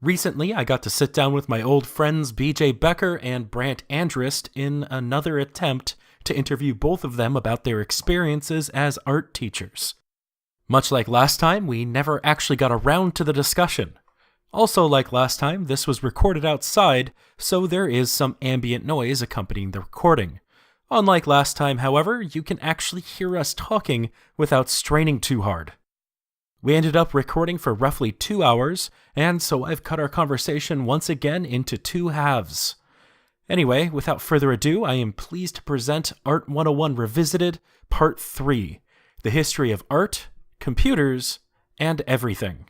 Recently, I got to sit down with my old friends BJ Becker and Brandt Andrist in another attempt to interview both of them about their experiences as art teachers. Much like last time, we never actually got around to the discussion. Also, like last time, this was recorded outside, so there is some ambient noise accompanying the recording. Unlike last time, however, you can actually hear us talking without straining too hard. We ended up recording for roughly 2 hours, and so I've cut our conversation once again into 2 halves. Anyway, without further ado, I am pleased to present Art 101 Revisited, Part 3, The History of Art, Computers, and Everything.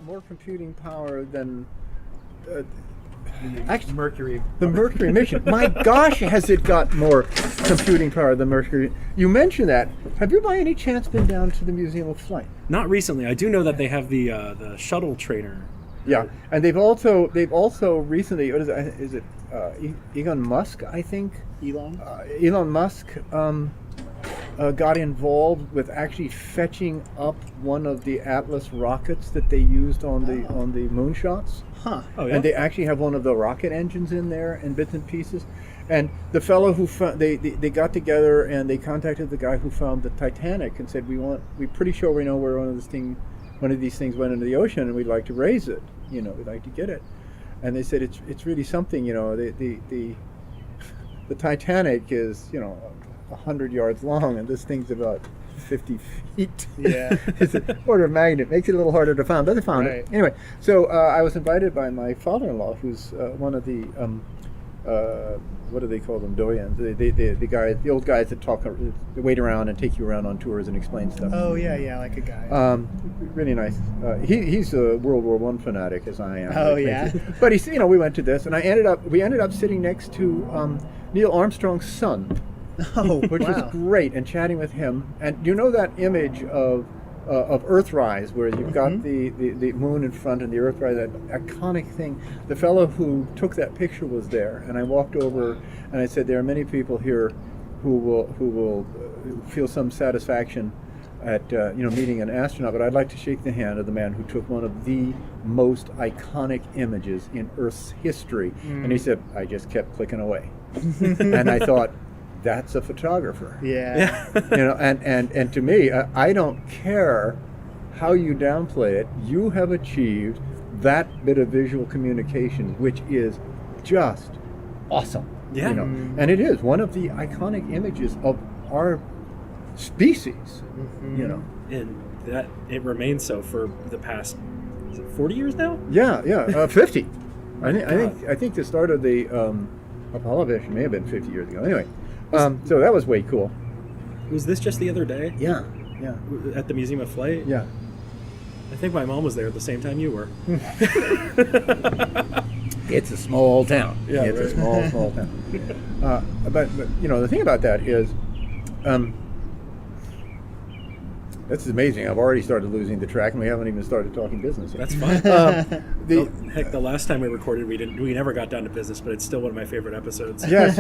More computing power than Actually, Mercury. The Mercury mission. My gosh, has it got more computing power than Mercury? You mentioned that. Have you by any chance been down to the Museum of Flight? Not recently. I do know that they have the shuttle trainer. Yeah, and they've also recently, what is it Elon Musk, I think? Elon Musk got involved with actually fetching up one of the Atlas rockets that they used on the moonshots. Huh. Oh, yeah? And they actually have one of the rocket engines in there and bits and pieces. And the fellow who found, they got together and they contacted the guy who found the Titanic and said, we're pretty sure we know where one of these things went into the ocean, and we'd like to raise it. We'd like to get it. And they said it's really something. The Titanic is 100 yards long, and this thing's about 50 feet. Yeah. It's an order of magnitude. Makes it a little harder to find, but they found it. Anyway, so I was invited by my father-in-law, who's one of the, what do they call them, doyens? The old guys that they wait around and take you around on tours and explain stuff. Oh, yeah, like a guy. Really nice. He's a World War I fanatic, as I am. Oh, yeah? But we went to this, and we ended up sitting next to Neil Armstrong's son. Oh, which wow. was great, and chatting with him. And you know that image of Earthrise, where you've got the moon in front and the Earthrise, that iconic thing. The fellow who took that picture was there, and I walked over and I said, there are many people here who will feel some satisfaction at meeting an astronaut, but I'd like to shake the hand of the man who took one of the most iconic images in Earth's history. And he said, I just kept clicking away. And I thought, that's a photographer. Yeah. And to me, I don't care how you downplay it. You have achieved that bit of visual communication, which is just awesome. Yeah. And it is one of the iconic images of our species. And that it remains so for the past 40 years now. 50. I think the start of the Apollo mission may have been 50 years ago. Anyway. So that was way cool. Was this just the other day? Yeah. At the Museum of Flight? Yeah. I think my mom was there at the same time you were. It's a small town. Yeah, it's right. a small town. But the thing about that is, this is amazing. I've already started losing the track, and we haven't even started talking business yet. That's fine. The last time we recorded, we never got down to business, but it's still one of my favorite episodes. Yes.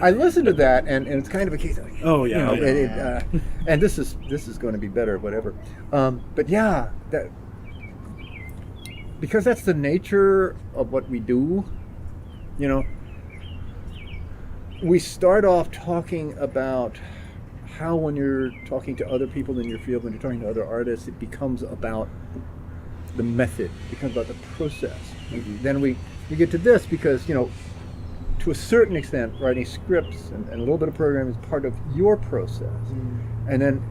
I listened to that, and it's kind of a case of, oh yeah, and this is going to be better, whatever. But yeah, because that's the nature of what we do. We start off talking about how, when you're talking to other people in your field, when you're talking to other artists, it becomes about the method, it becomes about the process. Then we get to this because, to a certain extent, writing scripts and a little bit of programming is part of your process. And then,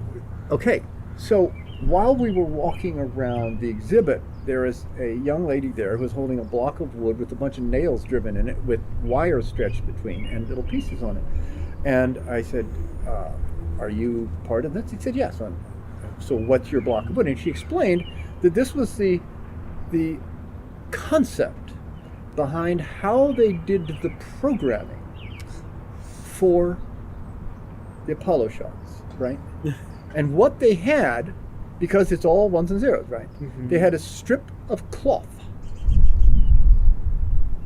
okay, so while we were walking around the exhibit, there is a young lady there who was holding a block of wood with a bunch of nails driven in it with wires stretched between and little pieces on it. And I said, are you part of this? He said, yes. So what's your block of wood? And she explained that this was the concept behind how they did the programming for the Apollo shots, right? And what they had, because it's all ones and zeros, right? Mm-hmm. They had a strip of cloth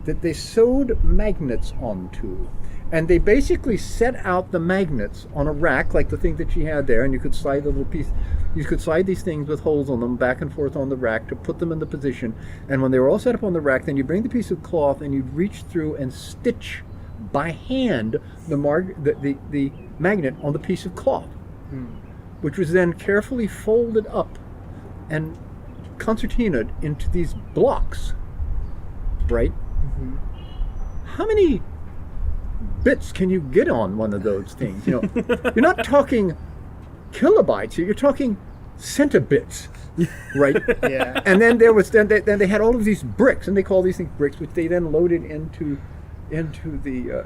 that they sewed magnets onto. And they basically set out the magnets on a rack, like the thing that she had there, and you could slide the little piece. You could slide these things with holes on them back and forth on the rack to put them in the position. And when they were all set up on the rack, then you bring the piece of cloth and you'd reach through and stitch by hand the magnet on the piece of cloth, which was then carefully folded up and concertinaed into these blocks, right? Mm-hmm. How many bits can you get on one of those things? You know, you're not talking kilobytes here, you're talking centibits, right? Yeah. And then then they had all of these bricks, and they call these things bricks, which they then loaded into the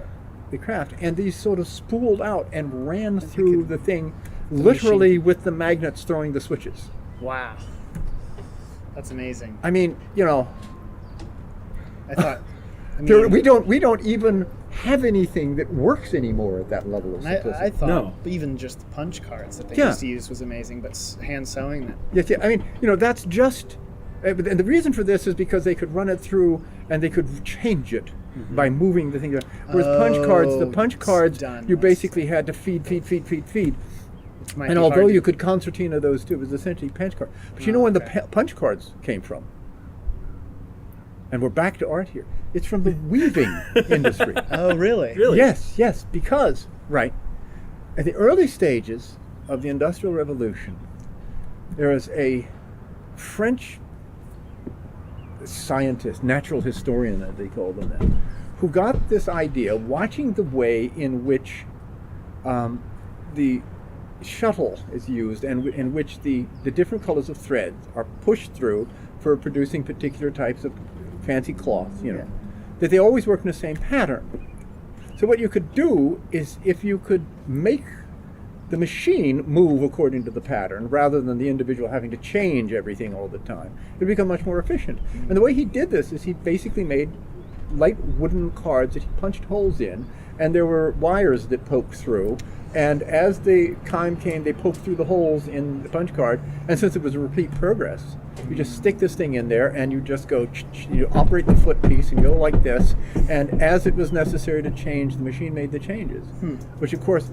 craft, and these sort of spooled out and ran through the thing, literally with the magnets throwing the switches. Wow. That's amazing. I mean, you know, we don't even have anything that works anymore at that level of simplicity. I thought No. even just the punch cards that they Yeah. used to use was amazing, but hand sewing them. Yes, yeah. I mean, you know, that's just, and the reason for this is because they could run it through and they could change it by moving the thing. Whereas the punch cards, done. you basically had to feed. Which might And be although hard you to- could concertina those two, it was essentially punch card. But you know when okay. the punch cards came from? And we're back to art here. It's from the weaving industry. Oh, really? Really? Yes, because, right, at the early stages of the Industrial Revolution, there was a French scientist, natural historian, as they called them then, who got this idea, watching the way in which the shuttle is used and in which the different colors of threads are pushed through for producing particular types of fancy cloths, you know, that they always work in the same pattern. So what you could do is, if you could make the machine move according to the pattern rather than the individual having to change everything all the time, it would become much more efficient. And the way he did this is he basically made light wooden cards that he punched holes in, and there were wires that poked through, and as the time came, they poked through the holes in the punch card, and since it was a repeat progress, you just stick this thing in there and you just go, you operate the foot piece and go like this, and as it was necessary to change, the machine made the changes, which of course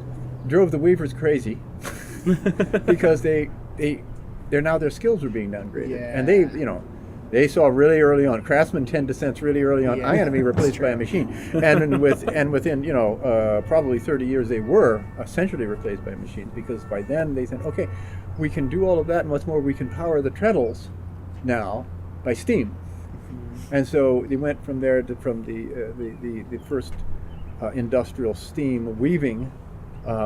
drove the weavers crazy because they're now, their skills were being downgraded. Yeah. And they saw really early on, craftsmen tend to sense really early on, Yeah, I'm going to be replaced by a machine. And within probably 30 years, they were essentially replaced by machines, because by then they said, okay, we can do all of that, and what's more, we can power the treadles now by steam. And so they went from there from the first industrial steam weaving,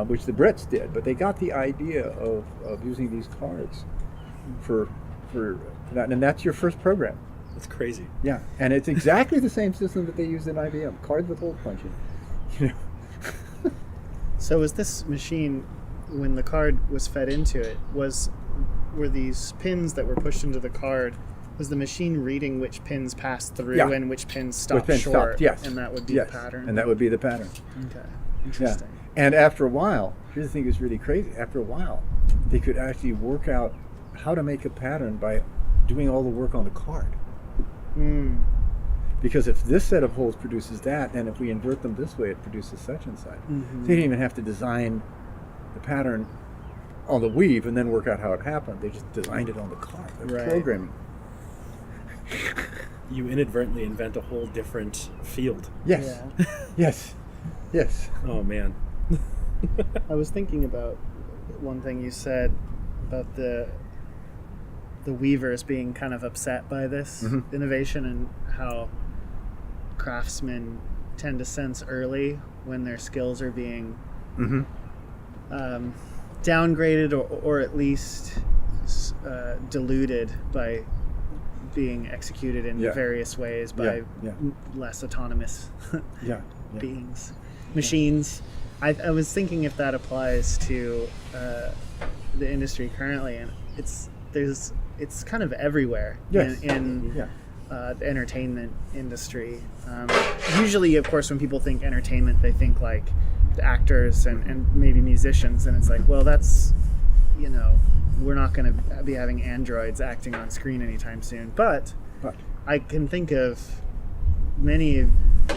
which the Brits did, but they got the idea of using these cards for that, and that's your first program. That's crazy. Yeah, and it's exactly the same system that they used in IBM, cards with hole punching. You know. So was this machine, when the card was fed into it, were these pins that were pushed into the card, was the machine reading which pins passed through and which pins stopped pins short? stopped, yes. And that would be Yes, the pattern? and that would be the pattern. Okay. Yeah. Interesting. And after a while, here's the thing that's really crazy, after a while, they could actually work out how to make a pattern by doing all the work on the card. Because if this set of holes produces that, and if we invert them this way, it produces such and such. So you didn't even have to design the pattern on the weave and then work out how it happened. They just designed it on the card. Right. Programming. You inadvertently invent a whole different field. Yes. Yeah. Yes. Oh, man. I was thinking about one thing you said about the weavers being kind of upset by this innovation, and how craftsmen tend to sense early when their skills are being downgraded or at least diluted by being executed in various ways by less autonomous beings, machines. I was thinking if that applies to the industry currently, and it's kind of everywhere. Yes. the entertainment industry. Usually, of course, when people think entertainment, they think like the actors and maybe musicians, and it's like, well, that's, we're not going to be having androids acting on screen anytime soon. But I can think of many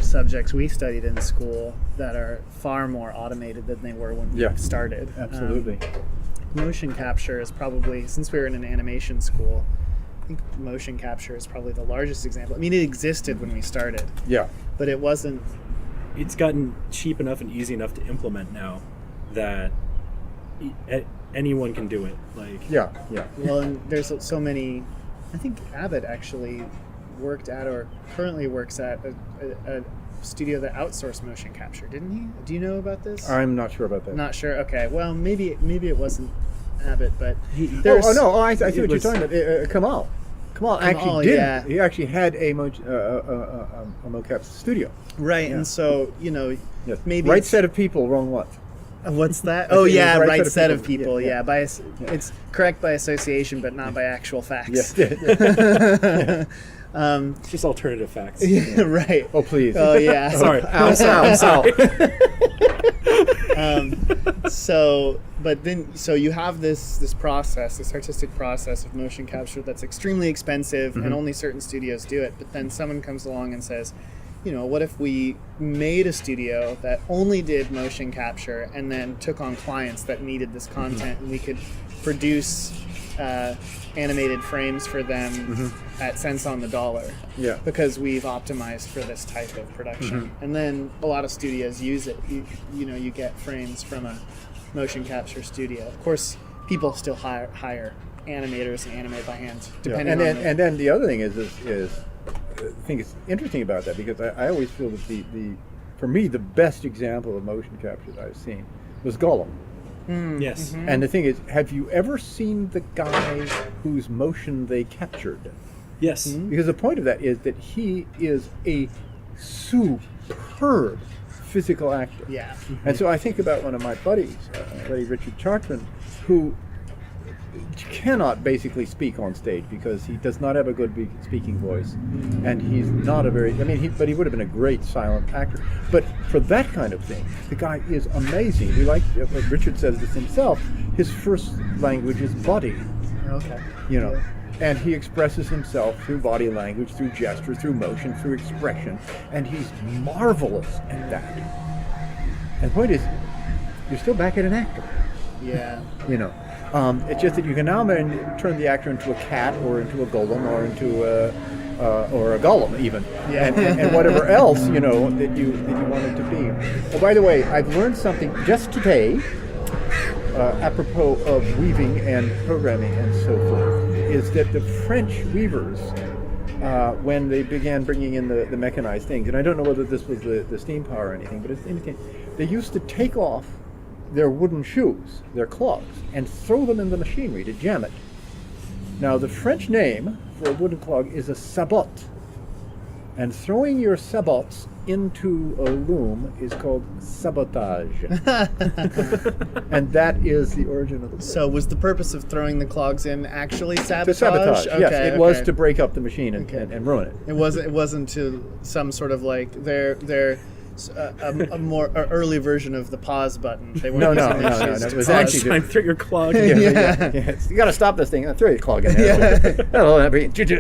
subjects we studied in school that are far more automated than they were when we started. Absolutely. Motion capture is probably, since we were in an animation school, I think motion capture is probably the largest example. I mean, it existed when we started. Yeah. But it wasn't... It's gotten cheap enough and easy enough to implement now that anyone can do it. Yeah. Well, and there's so many... I think Abbot actually worked at, or currently works at, a studio that outsourced motion capture, didn't he? Do you know about this? I'm not sure about that. Not sure. Okay. Well, maybe it wasn't Abbot, but I see what you're talking about. Kamal actually did. Yeah. He actually had a mocap studio. Right, and so maybe right set of people, wrong what? What's that? Oh yeah, right set of people. Yeah. It's correct by association, but not by actual facts. Yeah. It's just alternative facts. Yeah, right. Oh please. Oh yeah. Sorry. I'm sorry. So you have this process, this artistic process of motion capture that's extremely expensive, and only certain studios do it. But then someone comes along and says, what if we made a studio that only did motion capture and then took on clients that needed this content, and we could produce animated frames for them at cents on the dollar, because we've optimized for this type of production. And then a lot of studios use it. You get frames from a motion capture studio. Of course, people still hire animators and animate by hand, depending on and then the other thing is I think it's interesting about that, because I always feel that for me the best example of motion capture that I've seen was Gollum. Yes. And the thing is, have you ever seen the guy whose motion they captured? Yes. Because the point of that is that he is a superb physical actor. Yeah. And so I think about one of my buddies, buddy Richard Chartman, who cannot basically speak on stage because he does not have a good speaking voice, and he's not but he would have been a great silent actor. But for that kind of thing, the guy is amazing. Richard says this himself, his first language is body. Okay. And he expresses himself through body language, through gesture, through motion, through expression, and he's marvelous at that. And the point is, you're still back at an actor. Yeah. It's just that you can now turn the actor into a cat, or into a golem, or into a golem even, and whatever else that you want it to be. Oh, by the way, I've learned something just today, apropos of weaving and programming and so forth, is that the French weavers, when they began bringing in the mechanized things, and I don't know whether this was the steam power or anything, but it's anything, they used to take off their wooden shoes, their clogs, and throw them in the machinery to jam it. Now, the French name for a wooden clog is a sabot, and throwing your sabots into a loom is called sabotage. And that is the origin of the word. So was the purpose of throwing the clogs in actually sabotage? To sabotage, yes. It was to break up the machine and ruin it. It wasn't to some sort of like their a more early version of the pause button. They weren't no. It was actually time throw your clog. Yeah. You got to stop this thing and throw your clog in there.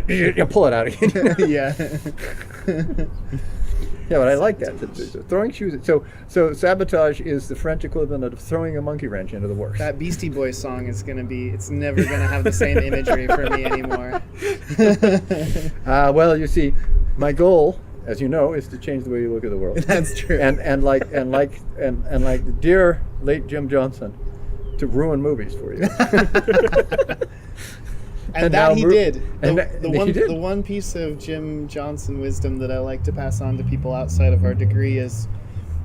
You pull it out again. Yeah, but I like that. Throwing shoes. So sabotage is the French equivalent of throwing a monkey wrench into the works. That Beastie Boys song is it's never going to have the same imagery for me anymore. Well, you see, my goal, as you know, is to change the way you look at the world. That's true. And like the dear late Jim Johnson, to ruin movies for you. And that he did. The one piece of Jim Johnson wisdom that I like to pass on to people outside of our degree is,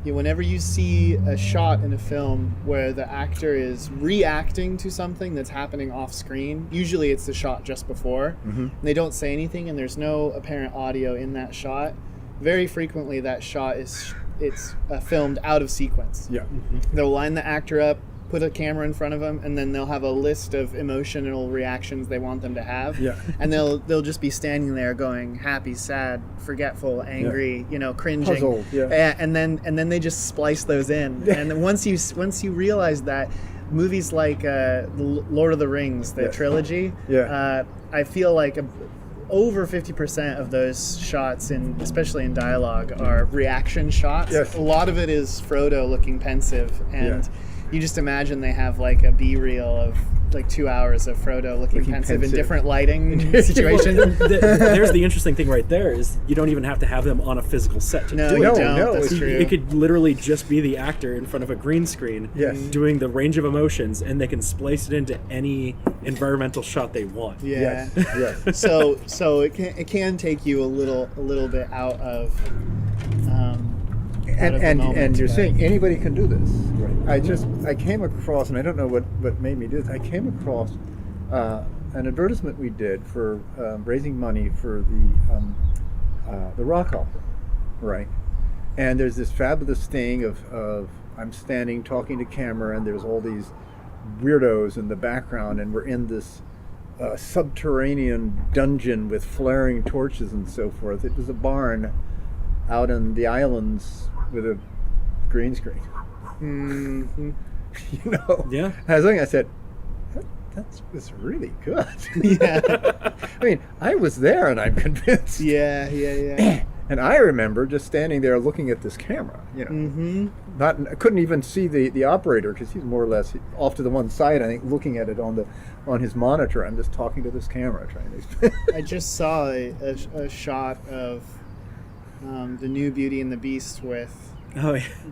whenever you see a shot in a film where the actor is reacting to something that's happening off screen, usually it's the shot just before, and they don't say anything and there's no apparent audio in that shot. Very frequently that shot is filmed out of sequence. Yeah. They'll line the actor up put a camera in front of them, and then they'll have a list of emotional reactions they want them to have. Yeah. And they'll just be standing there going happy, sad, forgetful, angry, cringing. Puzzled, yeah. And then they just splice those in. And then once you realize that, movies like Lord of the Rings, the trilogy, I feel like over 50% of those shots, especially in dialogue, are reaction shots. Yes. A lot of it is Frodo looking pensive, and you just imagine they have like a B-reel of like 2 hours of Frodo looking pensive in different lighting situations. There's the interesting thing right there is you don't even have to have them on a physical set to do it. You don't. That's true. It could literally just be the actor in front of a green screen doing the range of emotions, and they can splice it into any environmental shot they want. Yeah. Yes. So it can take you a little bit out of and you're saying anybody can do this. Right. I came across, and I don't know what made me do this. I came across an advertisement we did for raising money for the Rock Hoffman, right? And there's this fabulous thing of I'm standing talking to camera, and there's all these weirdos in the background, and we're in this subterranean dungeon with flaring torches and so forth. It was a barn out in the islands with a green screen. Mm-hmm. Yeah. I said, that was really good. Yeah. I mean, I was there, and I'm convinced. Yeah. And I remember just standing there looking at this camera. I couldn't even see the operator because he's more or less off to the one side. I think looking at it on his monitor. I'm just talking to this camera, trying to. I just saw a shot of the new Beauty and the Beast with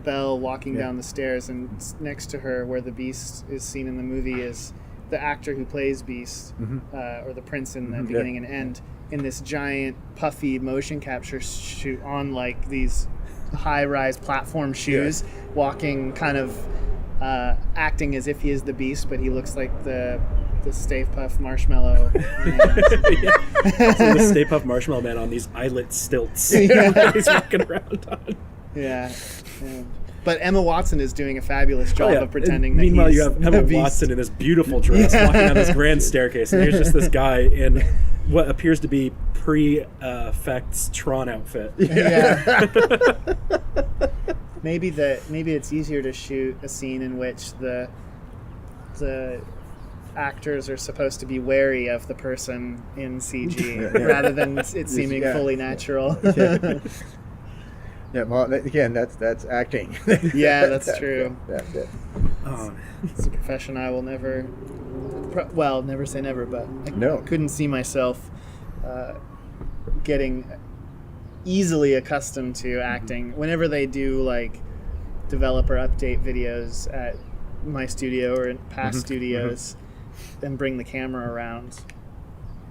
Belle walking down the stairs, and next to her, where the Beast is seen in the movie, is the actor who plays Beast, or the prince in the beginning and end, in this giant puffy motion capture shoot on like these high-rise platform shoes, walking kind of acting as if he is the Beast, but he looks like the Stay Puft Marshmallow Man. So the Stay Puft Marshmallow Man on these eyelet stilts he's walking around on. Yeah. But Emma Watson is doing a fabulous job of pretending that meanwhile, he's you have Emma Watson in this beautiful dress walking down this grand staircase, and here's just this guy in what appears to be pre-effects Tron outfit. Yeah. Maybe it's easier to shoot a scene in which the actors are supposed to be wary of the person in CG rather than it seeming fully natural. Yeah, well, again, that's acting. Yeah, that's true. Oh. It's a profession I will never say never, but I couldn't see myself getting easily accustomed to acting. Whenever they do like developer update videos at my studio or in past studios and bring the camera around,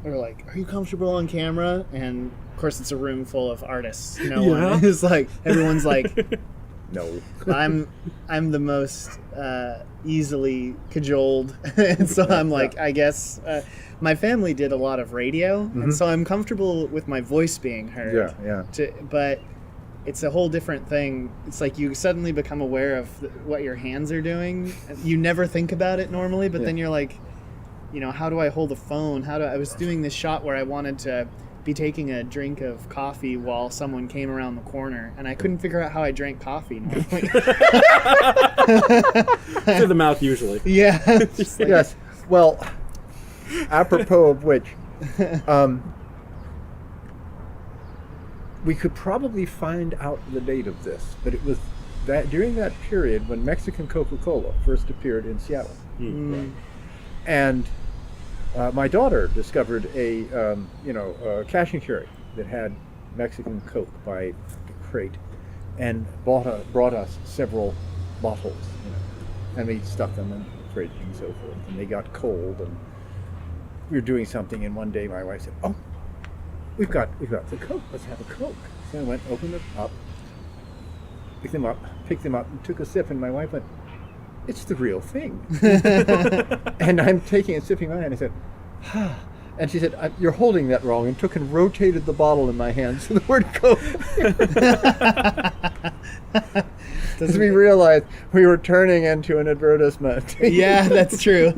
they're like, "Are you comfortable on camera?" And of course, it's a room full of artists. No one is like. Everyone's like, "No." I'm the most easily cajoled, and so I'm like, I guess my family did a lot of radio, and so I'm comfortable with my voice being heard. But it's a whole different thing. It's like you suddenly become aware of what your hands are doing. You never think about it normally, but then you're like, how do I hold a phone? I was doing this shot where I wanted to be taking a drink of coffee while someone came around the corner, and I couldn't figure out how I drank coffee normally. Through the mouth, usually. Yeah. Yes. Well, apropos of which, we could probably find out the date of this, but it was that during that period when Mexican Coca-Cola first appeared in Seattle. Right? And my daughter discovered a cash and carry that had Mexican Coke by crate, and brought us several bottles, and we stuck them in the fridge and so forth. And they got cold, and we were doing something, and one day my wife said, "Oh, we've got the Coke. Let's have a Coke." So I went, opened it up, picked them up, and took a sip, and my wife went, "It's the real thing." And I'm taking and sipping mine, and I said, and she said, "You're holding that wrong," and took and rotated the bottle in my hand so the word Coke. as we realized we were turning into an advertisement. Yeah, that's true.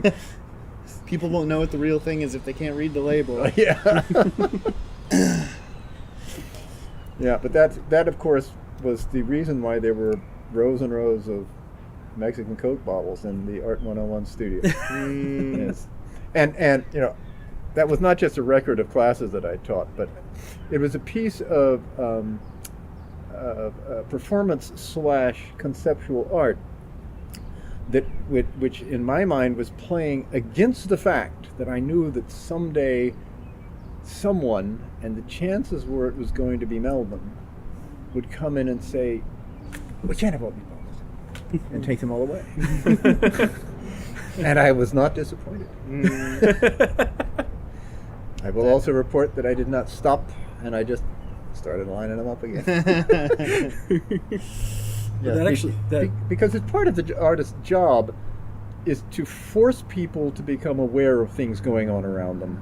People won't know what the real thing is if they can't read the label. Yeah. Yeah, but that of course was the reason why there were rows and rows of Mexican Coke bottles in the Art 101 studio. Yes. And that was not just a record of classes that I taught, but it was a piece of performance / conceptual art that which in my mind was playing against the fact that I knew that someday someone, and the chances were it was going to be Melbourne, would come in and say, "We can't have all these bottles," and take them all away. And I was not disappointed. I will also report that I did not stop, and I just started lining them up again. Because it's part of the artist's job is to force people to become aware of things going on around them,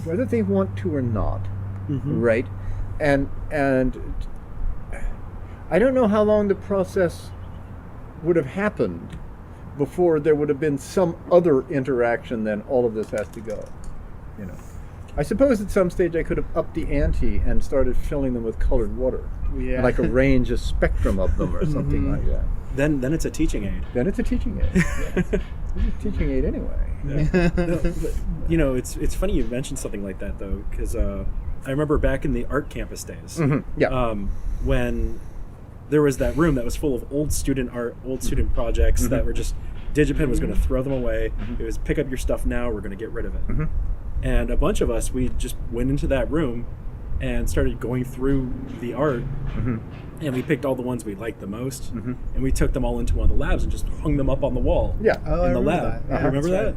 whether they want to or not, right? And I don't know how long the process would have happened before there would have been some other interaction than all of this has to go. I suppose at some stage I could have upped the ante and started filling them with colored water. Yeah. Like arrange a spectrum of them or something like that. Then it's a teaching aid. Then it's a teaching aid. Yeah. It's a teaching aid anyway. Yeah. No, but, it's funny you mentioned something like that though, because I remember back in the art campus days, when there was that room that was full of old student art, old student projects that were just DigiPen was going to throw them away. It was pick up your stuff now. We're going to get rid of it. And a bunch of us, we just went into that room and started going through the art, and we picked all the ones we liked the most, and we took them all into one of the labs and just hung them up on the wall in the lab. That. Remember that? Right.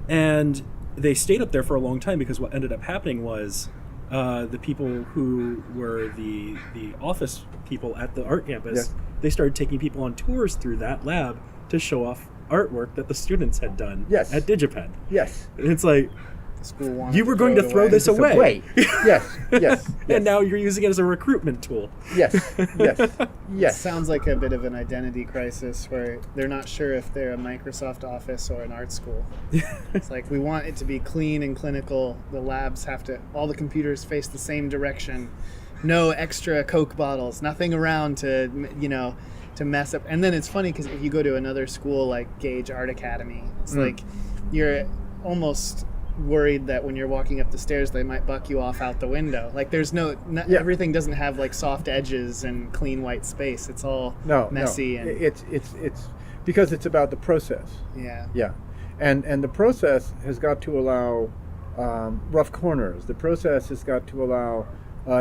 And they stayed up there for a long time because what ended up happening was the people who were the office people at the art campus, they started taking people on tours through that lab to show off artwork that the students had done at DigiPen. Yes. And it's like, school you were going to throw this away. Yes. And now you're using it as a recruitment tool. Yes. Sounds like a bit of an identity crisis where they're not sure if they're a Microsoft Office or an art school. It's like, we want it to be clean and clinical. The labs have to, all the computers face the same direction. No extra Coke bottles, nothing around to mess up. And then it's funny because if you go to another school like Gage Art Academy, it's like you're almost worried that when you're walking up the stairs they might buck you off out the window. Like there's everything doesn't have like soft edges and clean white space. It's all messy. And it's because it's about the process. And the process has got to allow rough corners. The process has got to allow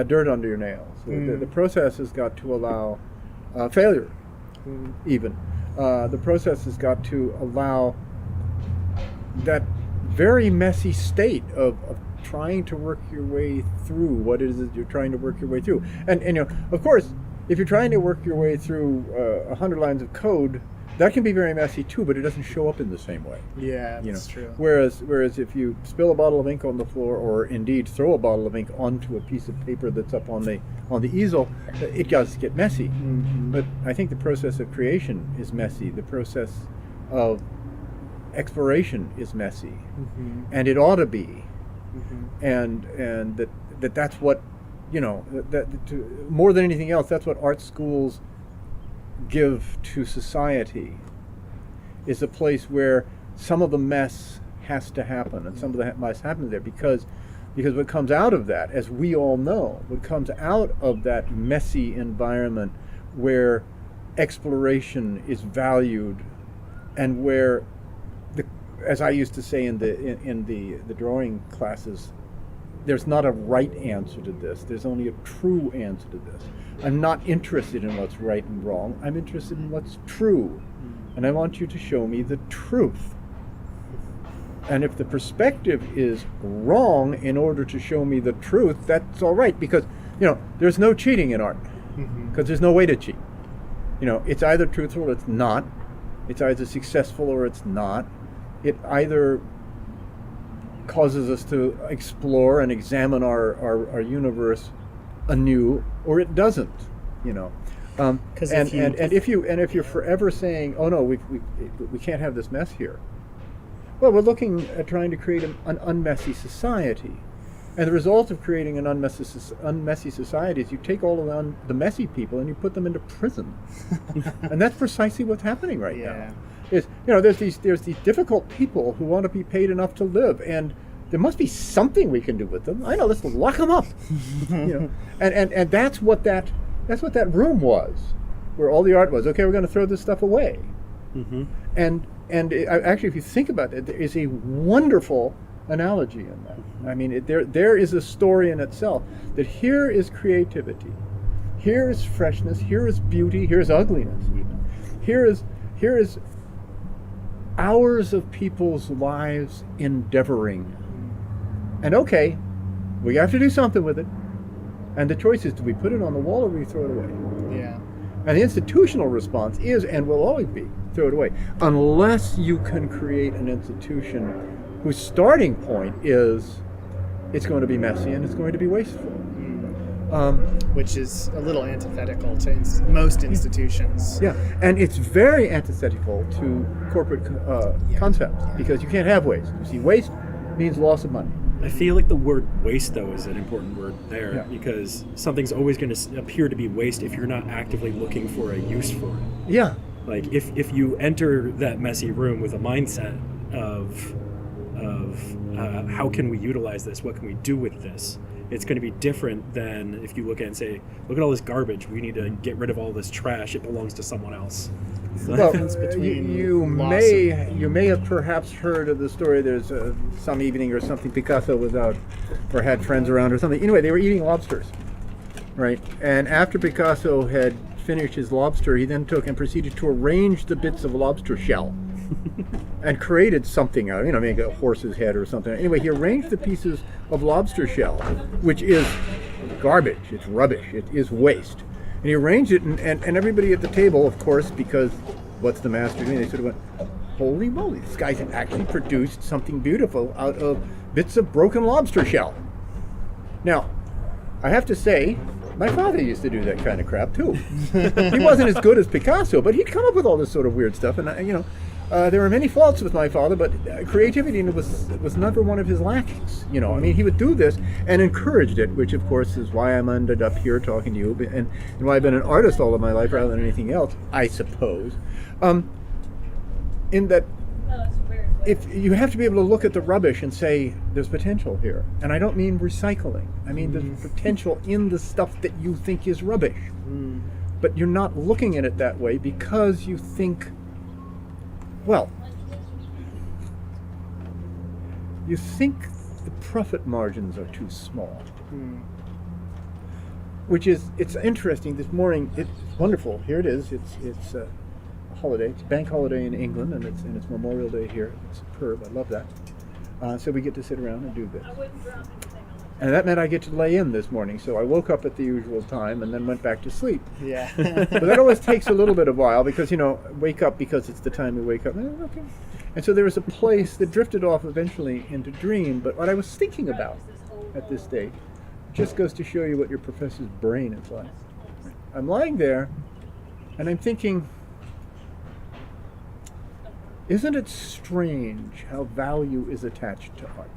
dirt under your nails. The process has got to allow failure, even. The process has got to allow that very messy state of trying to work your way through what it is that you're trying to work your way through. And of course, if you're trying to work your way through 100 lines of code, that can be very messy too, but it doesn't show up in the same way. Yeah, that's true. Whereas if you spill a bottle of ink on the floor, or indeed throw a bottle of ink onto a piece of paper that's up on the easel, it does get messy. But I think the process of creation is messy. The process of exploration is messy, and it ought to be, and that's what more than anything else, that's what art schools give to society, is a place where some of the mess has to happen, and some of the mess happens there because what comes out of that, as we all know, what comes out of that messy environment where exploration is valued, and where as I used to say in the drawing classes, there's not a right answer to this. There's only a true answer to this. I'm not interested in what's right and wrong. I'm interested in what's true. And I want you to show me the truth. And if the perspective is wrong in order to show me the truth, that's all right, because there's no cheating in art, because there's no way to cheat. It's either truthful or it's not. It's either successful or it's not. It either causes us to explore and examine our universe anew, or it doesn't. 'Cause And if if you're forever saying, "Oh no, we can't have this mess here," well, we're looking at trying to create an unmessy society, and the result of creating an unmessy society is you take all around the messy people and you put them into prison, and that's precisely what's happening right now. Is there's these difficult people who want to be paid enough to live, and there must be something we can do with them. I know, let's lock them up. And that's what that room was, where all the art was. Okay, we're going to throw this stuff away. Mm-hmm. And actually, if you think about it, there is a wonderful analogy in that. I mean, there is a story in itself that here is creativity, here is freshness, here is beauty, here is ugliness, even here is hours of people's lives endeavoring. And okay, we have to do something with it. And the choice is, do we put it on the wall or do we throw it away? Yeah. And the institutional response is, and will always be, throw it away. Unless you can create an institution whose starting point is, it's going to be messy and it's going to be wasteful. Which is a little antithetical to most institutions. Yeah, and it's very antithetical to corporate concepts, because you can't have waste. You see, waste means loss of money. I feel like the word waste, though, is an important word there, because something's always going to appear to be waste if you're not actively looking for a use for it. Yeah. Like, if you enter that messy room with a mindset of how can we utilize this, what can we do with this, it's going to be different than if you look at it and say, look at all this garbage, we need to get rid of all this trash, it belongs to someone else. Well, you may have perhaps heard of the story. There's some evening or something, Picasso was out or had friends around or something. Anyway, they were eating lobsters, right? And after Picasso had finished his lobster, he then took and proceeded to arrange the bits of lobster shell and created something out, maybe a horse's head or something. Anyway, he arranged the pieces of lobster shell, which is garbage, it's rubbish, it is waste. And he arranged it, and everybody at the table, of course, because what's the master doing? They sort of went, holy moly, this guy's actually produced something beautiful out of bits of broken lobster shell. Now, I have to say, my father used to do that kind of crap too. He wasn't as good as Picasso, but he'd come up with all this sort of weird stuff, and there were many faults with my father, but creativity was never one of his lackings. I mean, he would do this and encouraged it, which of course is why I'm ended up here talking to you, and why I've been an artist all of my life rather than anything else, I suppose. In that, if you have to be able to look at the rubbish and say, there's potential here. And I don't mean recycling. I mean there's potential in the stuff that you think is rubbish. But you're not looking at it that way because you think, well, you think the profit margins are too small. Which is, it's interesting. This morning, it's wonderful. Here it is. It's a holiday. It's a bank holiday in England, and it's Memorial Day here. It's superb. I love that. So we get to sit around and do this. And that meant I get to lay in this morning. So I woke up at the usual time and then went back to sleep. Yeah. But that always takes a little bit of a while because, wake up because it's the time we wake up. Okay. And so there was a place that drifted off eventually into dream. But what I was thinking about at this stage just goes to show you what your professor's brain is like. I'm lying there and I'm thinking, isn't it strange how value is attached to art?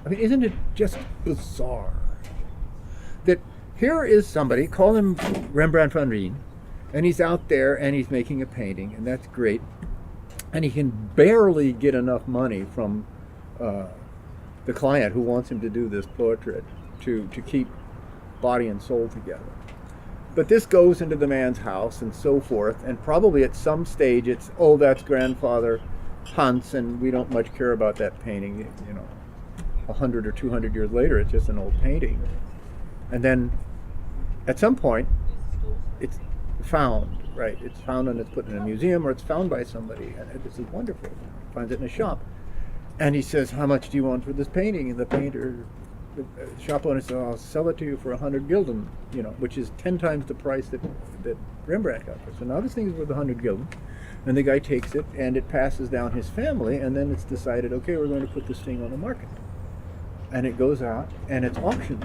I mean, isn't it just bizarre that here is somebody, call him Rembrandt van Rijn, and he's out there and he's making a painting, and that's great, and he can barely get enough money from the client who wants him to do this portrait to keep body and soul together. But this goes into the man's house and so forth, and probably at some stage it's, oh, that's grandfather Hans, and we don't much care about that painting, 100 or 200 years later, it's just an old painting. And then at some point, it's found, right? It's found and it's put in a museum, or it's found by somebody, and this is wonderful. He finds it in a shop. And he says, how much do you want for this painting? And the shop owner says, I'll sell it to you for 100 gulden, which is 10 times the price that Rembrandt got for. So now this thing is worth 100 gulden. And the guy takes it, and it passes down his family, and then it's decided, okay, we're going to put this thing on the market. And it goes out, and it's auctioned.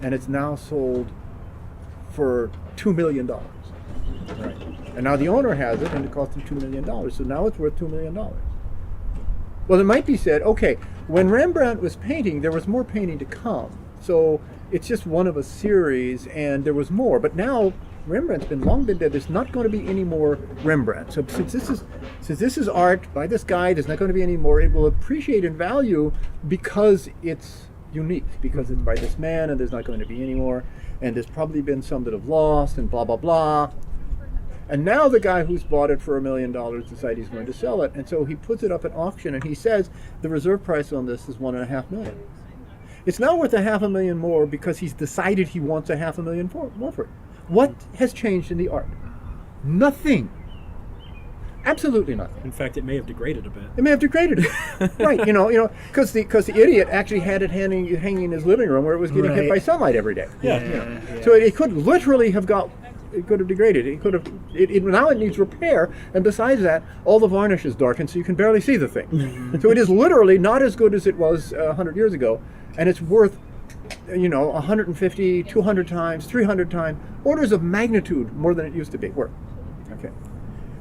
And it's now sold for $2 million. Right. And now the owner has it, and it cost him $2 million. So now it's worth $2 million. Well, it might be said, okay, when Rembrandt was painting, there was more painting to come. So it's just one of a series, and there was more. But now Rembrandt's long been dead. There's not going to be any more Rembrandt. So since this is art by this guy, there's not going to be any more. It will appreciate in value because it's unique, because it's by this man, and there's not going to be any more. And there's probably been some that have lost, and blah blah blah. And now the guy who's bought it for $1 million decides he's going to sell it, and so he puts it up at auction, and he says the reserve price on this is $1.5 million. It's now worth $500,000 more because he's decided he wants $500,000 more for it. What has changed in the art? Nothing. Absolutely nothing. In fact, it may have degraded a bit. It may have degraded it, right? Because the idiot actually had it hanging in his living room where it was getting hit by sunlight every day. Yeah. So it could literally have it could have degraded. It could have. Now it needs repair, and besides that, all the varnish is darkened, so you can barely see the thing. So it is literally not as good as it was 100 years ago, and it's worth, 150, 200 times, 300 times, orders of magnitude more than it used to be. Okay.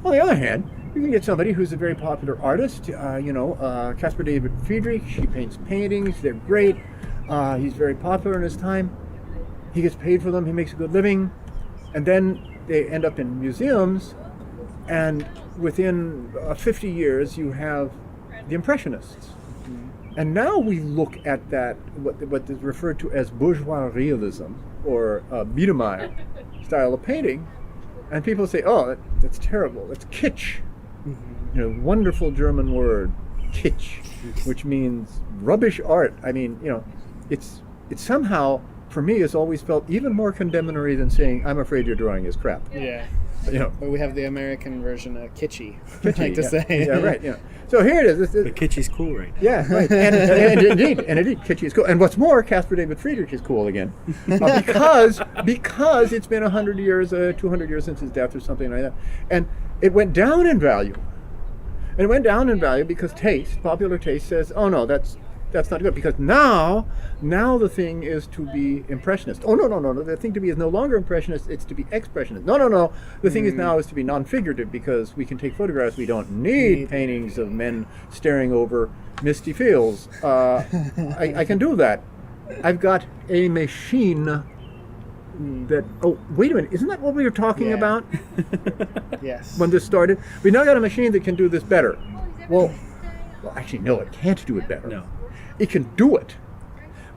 On the other hand, you can get somebody who's a very popular artist. Caspar David Friedrich. He paints paintings. They're great. He's very popular in his time. He gets paid for them. He makes a good living. And then they end up in museums, and within 50 years you have the Impressionists. And now we look at that, what is referred to as bourgeois realism, or Biedermeier style of painting, and people say, oh, that's terrible, that's kitsch. Wonderful German word, kitsch, which means rubbish art. I mean, it's somehow, for me, has always felt even more condemnatory than saying, I'm afraid your drawing is crap. Yeah. But we have the American version of kitschy, I Kitschy, like to say. Yeah, right. So here it is. The kitschy's cool right now. Yeah, right. And indeed, kitschy is cool. And what's more, Caspar David Friedrich is cool again. Because it's been 100 years, 200 years since his death or something like that. And it went down in value. And it went down in value because popular taste says, oh no, that's not good, because now the thing is to be impressionist. Oh no, the thing to be is no longer impressionist, it's to be expressionist. No, the thing is now is to be non-figurative, because we can take photographs. We don't need paintings of men staring over misty fields. I can do that. I've got a machine that, oh wait a minute, isn't that what we were talking about? Yes. When this started? We now got a machine that can do this better. Well, actually no, it can't do it better. No. It can do it,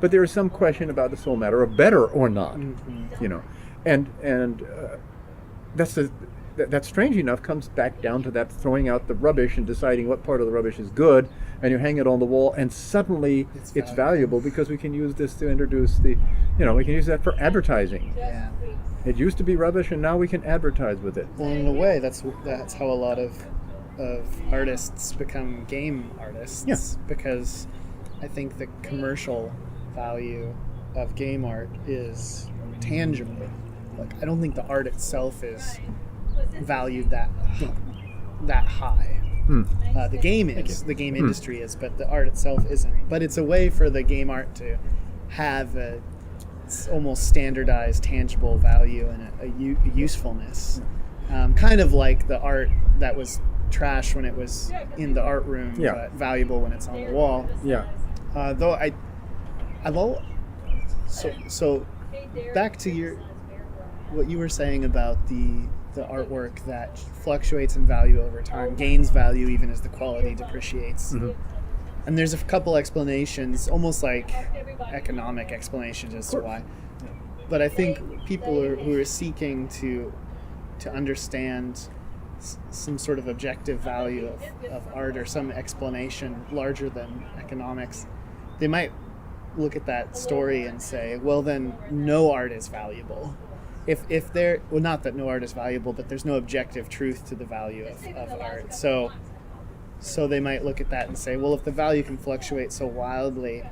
but there is some question about this whole matter of better or not, and that's strange enough comes back down to that throwing out the rubbish and deciding what part of the rubbish is good, and you hang it on the wall, and suddenly it's valuable because we can use this to introduce we can use that for advertising. Yeah. It used to be rubbish, and now we can advertise with it. Well, in a way, that's how a lot of artists become game artists. Yeah. Because I think the commercial value of game art is tangible. Like, I don't think the art itself is valued that high. The game is, the game industry is, but the art itself isn't. But it's a way for the game art to have a almost standardized, tangible value and a usefulness. Kind of like the art that was trash when it was in the art room, but valuable when it's on the wall. Yeah. Though so back to what you were saying about the artwork that fluctuates in value over time, gains value even as the quality depreciates. And there's a couple explanations, almost like economic explanations as to why. But I think people who are seeking to understand some sort of objective value of art, or some explanation larger than economics, they might look at that story and say, well, then no art is valuable. If there, well, not that no art is valuable, but there's no objective truth to the value of art. So they might look at that and say, well, if the value can fluctuate so wildly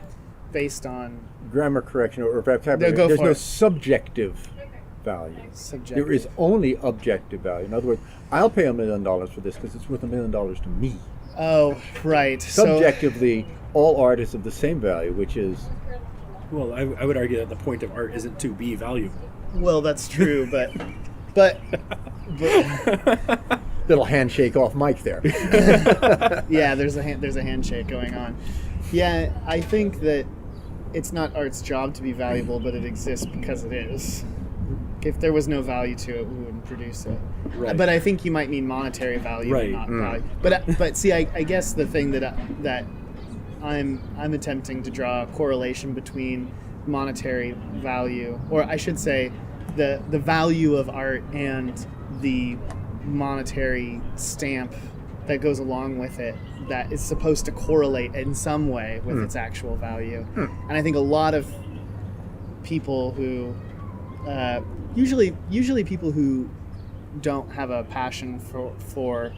based on grammar correction or vocabulary, there's no subjective value. There is only objective value. In other words, I'll pay $1 million for this because it's worth $1 million to me. Oh, right. Subjectively, all art is of the same value, which is Well, I would argue that the point of art isn't to be valuable. Well, that's true, but Little handshake off mic there. yeah, there's a handshake going on. Yeah, I think that it's not art's job to be valuable, but it exists because it is. If there was no value to it, we wouldn't produce it. Right. But I think you might mean monetary value, Right. not value. But see, I guess the thing that I'm attempting to draw a correlation between monetary value, or I should say, the value of art and the monetary stamp that goes along with it, that is supposed to correlate in some way with its actual value. And I think a lot of people who usually people who don't have a passion for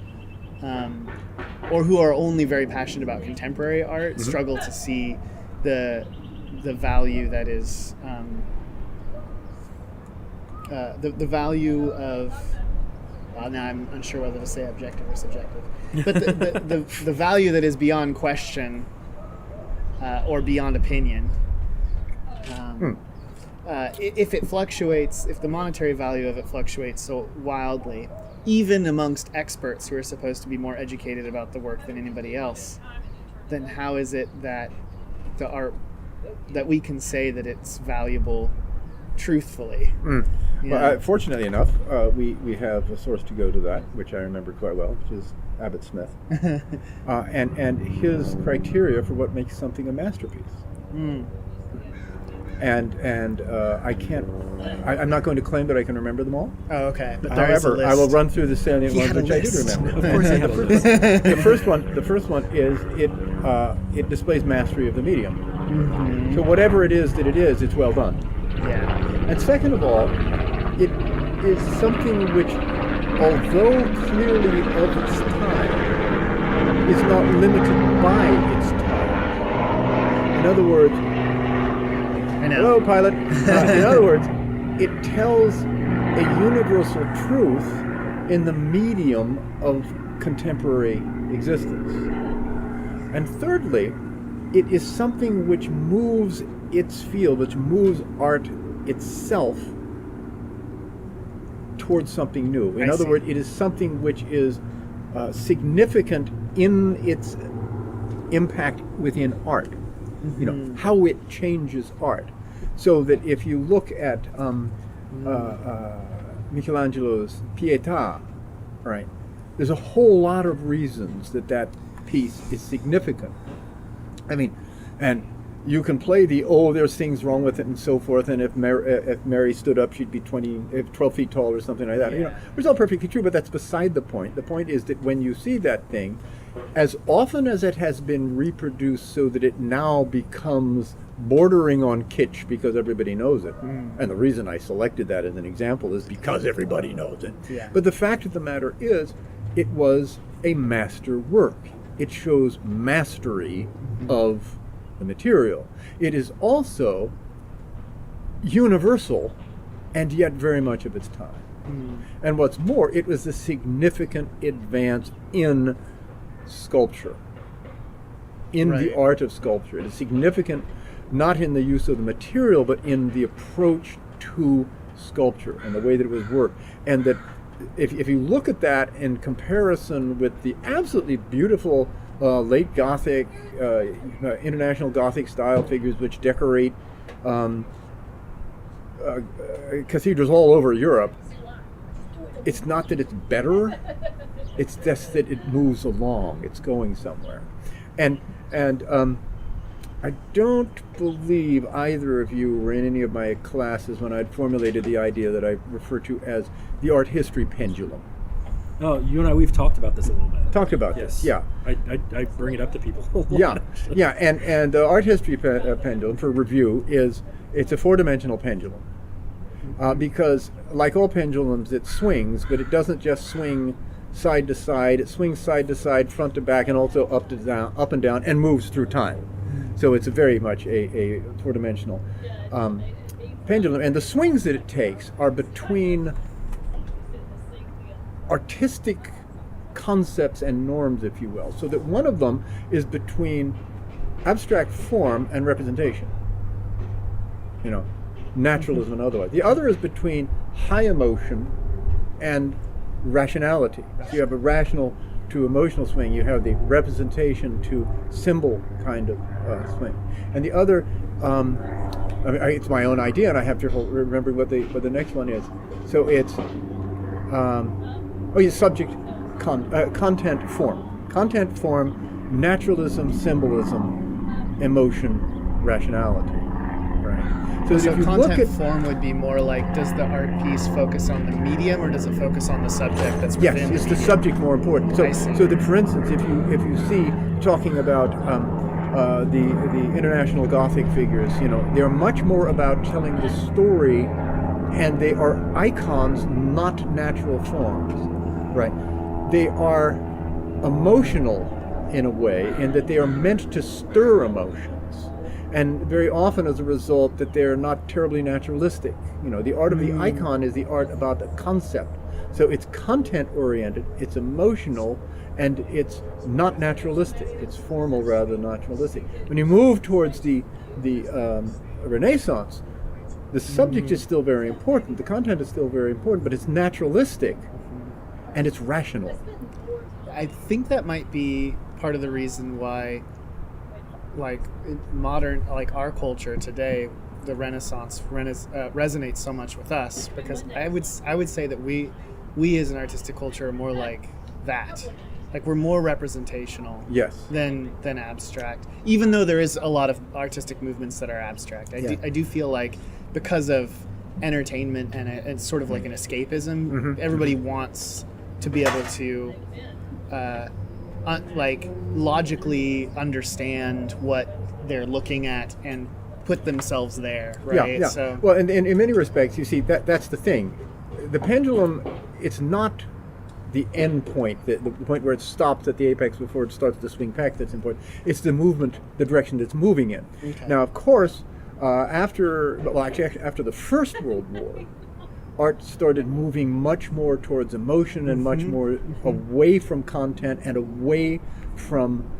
or who are only very passionate about contemporary art struggle to see the value that is the value of now I'm unsure whether to say objective or subjective, but the value that is beyond question or beyond opinion. If it fluctuates, if the monetary value of it fluctuates so wildly, even amongst experts who are supposed to be more educated about the work than anybody else, then how is it that the art, that we can say that it's valuable truthfully? Well, fortunately enough, we have a source to go to that, which I remember quite well, which is Abbot Smith, and his criteria for what makes something a masterpiece. And I can't. I'm not going to claim that I can remember them all. Oh, okay. But there is a However, list. I will run through the salient He ones had a which I did list. remember. Of course, I have a list. The first one is it displays mastery of the medium. So whatever it is that it is, it's well done. Yeah. And second of all, it is something which, although clearly of its time, is not limited by its time. In other words, I know. hello, pilot. In other words, it tells a universal truth in the medium of contemporary existence. And thirdly, it is something which moves its field, which moves art itself towards something new. In other words, it is something which is significant in its impact within art. You know, how it changes art. So that if you look at Michelangelo's Pietà, right, there's a whole lot of reasons that piece is significant. I mean, and you can play there's things wrong with it and so forth, and if Mary stood up, she'd be 12 feet tall or something like that. Yeah. You know, it's all perfectly true, but that's beside the point. The point is that when you see that thing, as often as it has been reproduced so that it now becomes bordering on kitsch because everybody knows it, and the reason I selected that as an example is because everybody knows it. Yeah. But the fact of the matter is, it was a master work. It shows mastery of the material. It is also universal and yet very much of its time. And what's more, it was a significant advance in sculpture, in the art of sculpture. It is significant not in the use of the material, but in the approach to sculpture and the way that it was worked. And that if you look at that in comparison with the absolutely beautiful late Gothic, international Gothic style figures which decorate cathedrals all over Europe, it's not that it's better, it's just that it moves along, it's going somewhere. And I don't believe either of you were in any of my classes when I'd formulated the idea that I refer to as the art history pendulum. Oh, you and I, we've talked about this a little bit. Talked about Yes. this, yeah. I bring it up to people a lot. Yeah, and the art history pendulum, for review, it's a four-dimensional pendulum. Because, like all pendulums, it swings, but it doesn't just swing side to side. It swings side to side, front to back, and also up and down, and moves through time. So it's very much a four-dimensional pendulum. And the swings that it takes are between artistic concepts and norms, if you will. So that one of them is between abstract form and representation. naturalism and otherwise. The other is between high emotion and rationality. So you have a rational to emotional swing. You have the representation to symbol kind of swing. And the other, it's my own idea, and I have trouble remembering what the next one is. So it's subject, content, form. Content, form, naturalism, symbolism, emotion, rationality. Right. So if you content look at form would be more like, does the art piece focus on the medium, or does it focus on the subject that's within? Yes, it's the subject more important. So for instance, if you see talking about the international Gothic figures, they're much more about telling the story, and they are icons, not natural forms, right? They are emotional in a way, in that they are meant to stir emotions. And very often, as a result, that they're not terribly naturalistic. The art of the icon is the art about the concept. So it's content-oriented, it's emotional, and it's not naturalistic. It's formal rather than naturalistic. When you move towards the Renaissance, the subject is still very important, the content is still very important, but it's naturalistic, and it's rational. I think that might be part of the reason why, like modern, like our culture today, the Renaissance resonates so much with us, because I would say that we as an artistic culture are more like that. Like, we're more representational than abstract, even though there is a lot of artistic movements that are abstract. I do feel like, because of entertainment and it's sort of like an escapism, everybody wants to be able to like logically understand what they're looking at and put themselves there, right? Yeah. So, well, and in many respects, you see, that's the thing. The pendulum, it's not the end point, the point where it stops at the apex before it starts to swing back that's important. It's the movement, the direction it's moving in. Okay. Now, of course, after the First World War, art started moving much more towards emotion and much more away from content and away from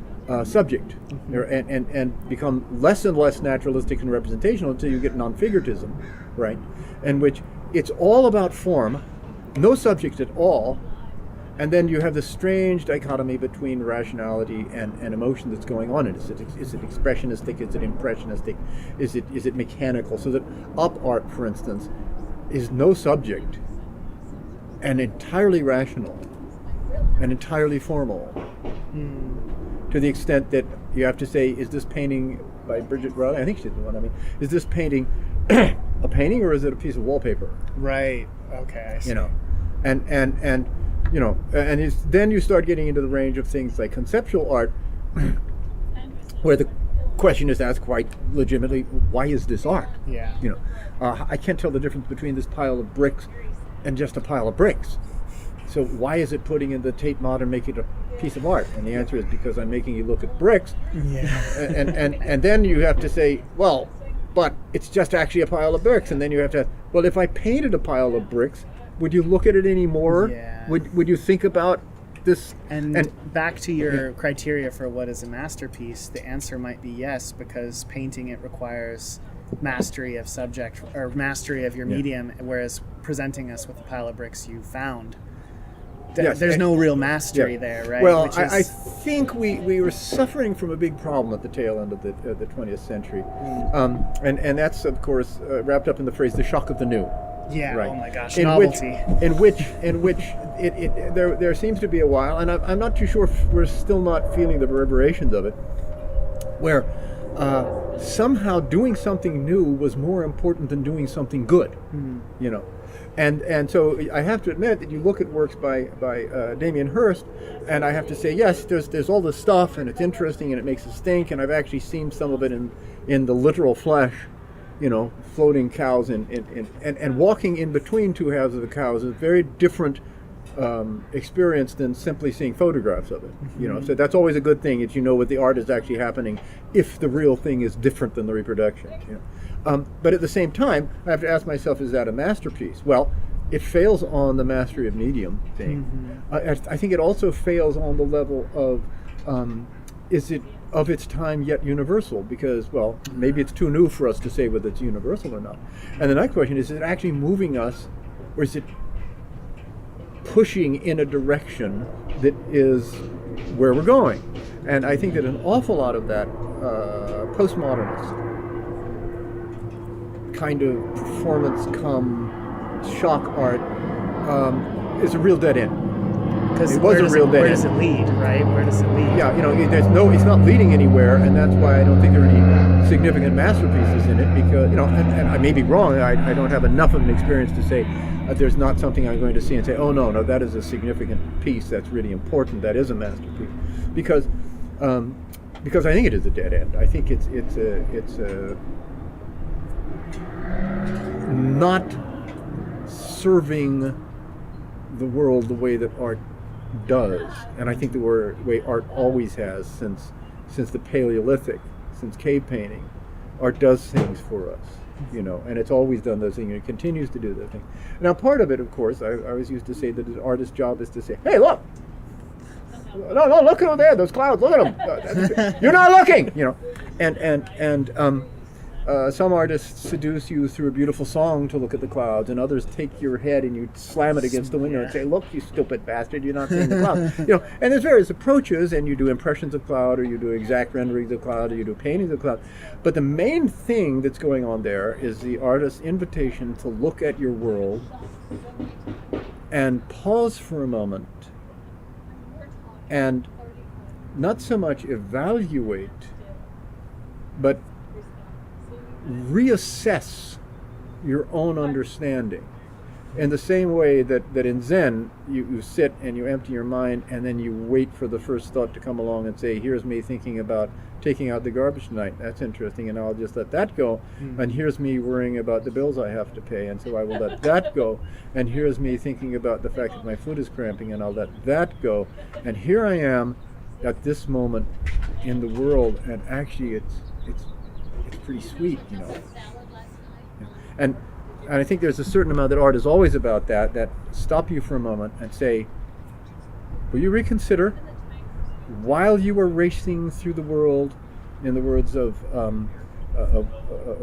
subject, and become less and less naturalistic and representational until you get non-figuratism, right? In which it's all about form, no subject at all, and then you have this strange dichotomy between rationality and emotion that's going on. Is it expressionistic? Is it impressionistic? Is it mechanical? So that up art, for instance, is no subject, and entirely rational, and entirely formal, to the extent that you have to say, is this painting by Bridget Riley? I think she's the one. Is this painting a painting, or is it a piece of wallpaper? Right. Okay. I see. And then you start getting into the range of things like conceptual art, where the question is asked quite legitimately, why is this art? Yeah. I can't tell the difference between this pile of bricks and just a pile of bricks. So why is it putting in the Tate Modern, making it a piece of art? And the answer is because I'm making you look at bricks. Yeah. and then you have to say, well, but it's just actually a pile of bricks. And then you have to, well, if I painted a pile of bricks, would you look at it anymore? Yeah. Would you think about this? And back to your criteria for what is a masterpiece, the answer might be yes, because painting it requires mastery of subject or mastery of your medium, whereas presenting us with a pile of bricks you found, there's no real mastery there, right? Well, I think we were suffering from a big problem at the tail end of the 20th century, and that's, of course, wrapped up in the phrase "the shock of the new." Yeah. Right. Oh my gosh. Novelty. In which it there seems to be a while, and I'm not too sure if we're still not feeling the reverberations of it, where somehow doing something new was more important than doing something good. And so I have to admit that you look at works by Damien Hirst, and I have to say, yes, there's all this stuff, and it's interesting, and it makes us think, and I've actually seen some of it in the literal flesh. Floating cows and walking in between two halves of the cows is a very different experience than simply seeing photographs of it. So that's always a good thing, is what the art is actually happening if the real thing is different than the reproduction. But at the same time, I have to ask myself, is that a masterpiece? Well, it fails on the mastery of medium thing. I think it also fails on the level of, is it of its time yet universal, because, well, maybe it's too new for us to say whether it's universal or not. And the next question is it actually moving us, or is it pushing in a direction that is where we're going? And I think that an awful lot of that postmodernist kind of performance come shock art is a real dead end. Because it was a real dead end. Where does it lead, right? Where does it lead? Yeah, it's not leading anywhere, and that's why I don't think there are any significant masterpieces in it, because, and I may be wrong, I don't have enough of an experience to say there's not something I'm going to see and say, oh no, that is a significant piece, that's really important, that is a masterpiece. Because I think it is a dead end. I think it's a not serving the world the way that art does, and I think the way art always has since the Paleolithic, since cave painting. Art does things for us, and it's always done those things, and it continues to do those things. Now, part of it, of course, I always used to say that an artist's job is to say, hey, look! No, look over there, those clouds, look at them! You're not looking! Some artists seduce you through a beautiful song to look at the clouds, and others take your head and you slam it against the window and say, look, you stupid bastard, you're not seeing the cloud. And there's various approaches, and you do impressions of cloud, or you do exact renderings of cloud, or you do paintings of cloud. But the main thing that's going on there is the artist's invitation to look at your world and pause for a moment and not so much evaluate, but reassess your own understanding. In the same way that in Zen, you sit and you empty your mind, and then you wait for the first thought to come along and say, here's me thinking about taking out the garbage tonight. That's interesting, and I'll just let that go. And here's me worrying about the bills I have to pay, and so I will let that go. And here's me thinking about the fact that my foot is cramping, and I'll let that go. And here I am at this moment in the world, and actually it's pretty sweet, And I think there's a certain amount that art is always about that stop you for a moment and say, will you reconsider, while you are racing through the world, in the words of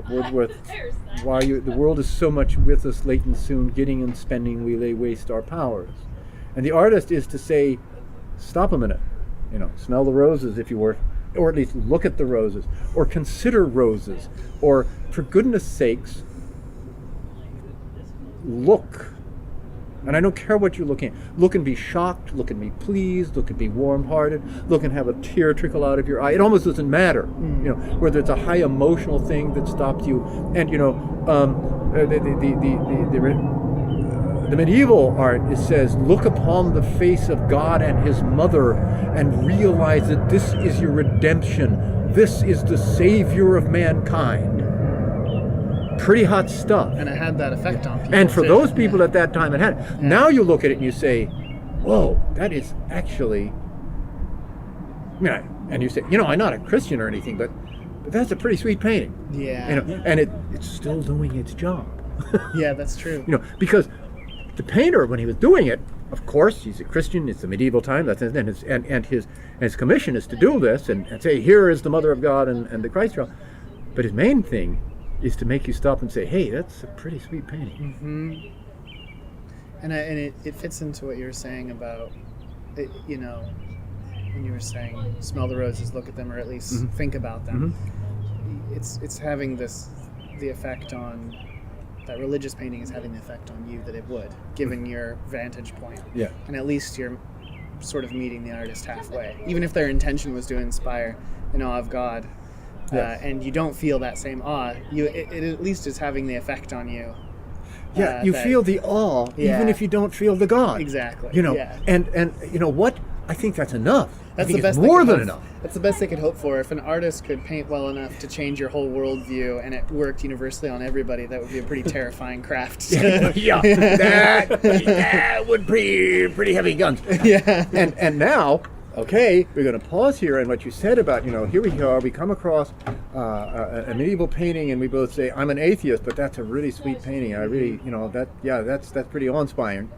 Wordsworth, the world is so much with us, late and soon, getting and spending, we lay waste our powers. And the artist is to say, stop a minute, smell the roses if you were, or at least look at the roses, or consider roses, or for goodness sakes, look. And I don't care what you're looking at. Look and be shocked, look and be pleased, look and be warm-hearted, look and have a tear trickle out of your eye. It almost doesn't matter, whether it's a high emotional thing that stops you. And the medieval art, it says, look upon the face of God and his mother and realize that this is your redemption. This is the savior of mankind. Pretty hot stuff. And it had that effect on people. And for those people at that time, it had. Yeah. Now you look at it and you say, whoa, that is actually, and you say, I'm not a Christian or anything, but that's a pretty sweet painting. Yeah. And it's still doing its job. Yeah, that's true. Because the painter, when he was doing it, of course, he's a Christian. It's the medieval time. And his commission is to do this and say, here is the Mother of God and the Christ child. But his main thing is to make you stop and say, hey, that's a pretty sweet painting. Mm-hmm. And it fits into what you were saying about, when you were saying, smell the roses, look at them, or at least think about them. Mm-hmm. It's having the effect on. That religious painting is having the effect on you that it would, given your vantage point. Yeah. And at least you're sort of meeting the artist halfway. Even if their intention was to inspire an awe of God, yes. And you don't feel that same awe, it at least is having the effect on you. Yeah, you feel the awe, even if you don't feel the God. Exactly. Yeah. And you know what? I think that's enough. That's the best. More than enough. That's the best they could hope for. If an artist could paint well enough to change your whole worldview, and it worked universally on everybody, that would be a pretty terrifying craft. Yeah, that would be pretty heavy guns. Yeah. And now, okay, we're going to pause here. And what you said about, here we are. We come across a medieval painting, and we both say, "I'm an atheist, but that's a really sweet painting. I really, that's pretty awe-inspiring."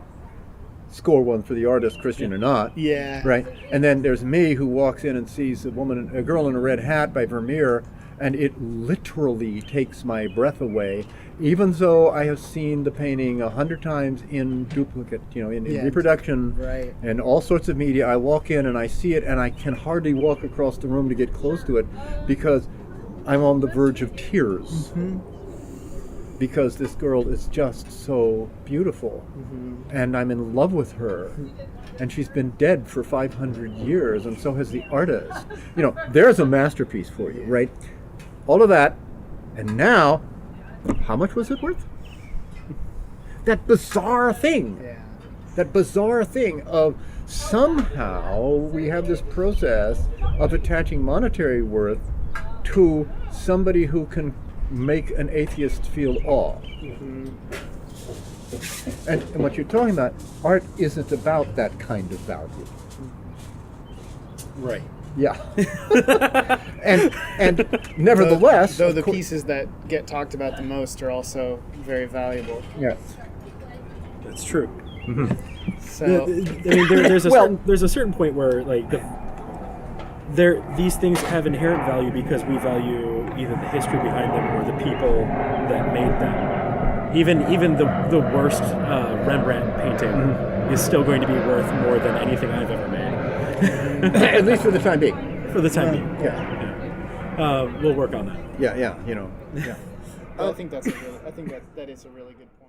score one for the artist, Christian or not. Yeah. Right. And then there's me who walks in and sees a girl in a red hat by Vermeer, and it literally takes my breath away, even though I have seen the painting 100 times in duplicate, in reproduction, right, and all sorts of media. I walk in and I see it, and I can hardly walk across the room to get close to it because I'm on the verge of tears. Mm-hmm. Because this girl is just so beautiful, and I'm in love with her, and she's been dead for 500 years, and so has the artist. There's a masterpiece for you, right? All of that, and now, how much was it worth? That bizarre thing. Yeah. That bizarre thing of somehow we have this process of attaching monetary worth to somebody who can make an atheist feel awe. Mm-hmm. And what you're talking about, art isn't about that kind of value. Right. Yeah. and nevertheless, though the pieces that get talked about the most are also very valuable. Yeah. That's true. Mm-hmm. So there's a certain point where these things have inherent value because we value either the history behind them or the people that made them. Even the worst Rembrandt painting is still going to be worth more than anything I've ever made. At least for the time being. For the time being. Yeah. We'll work on that. Yeah. I think that is a really good point.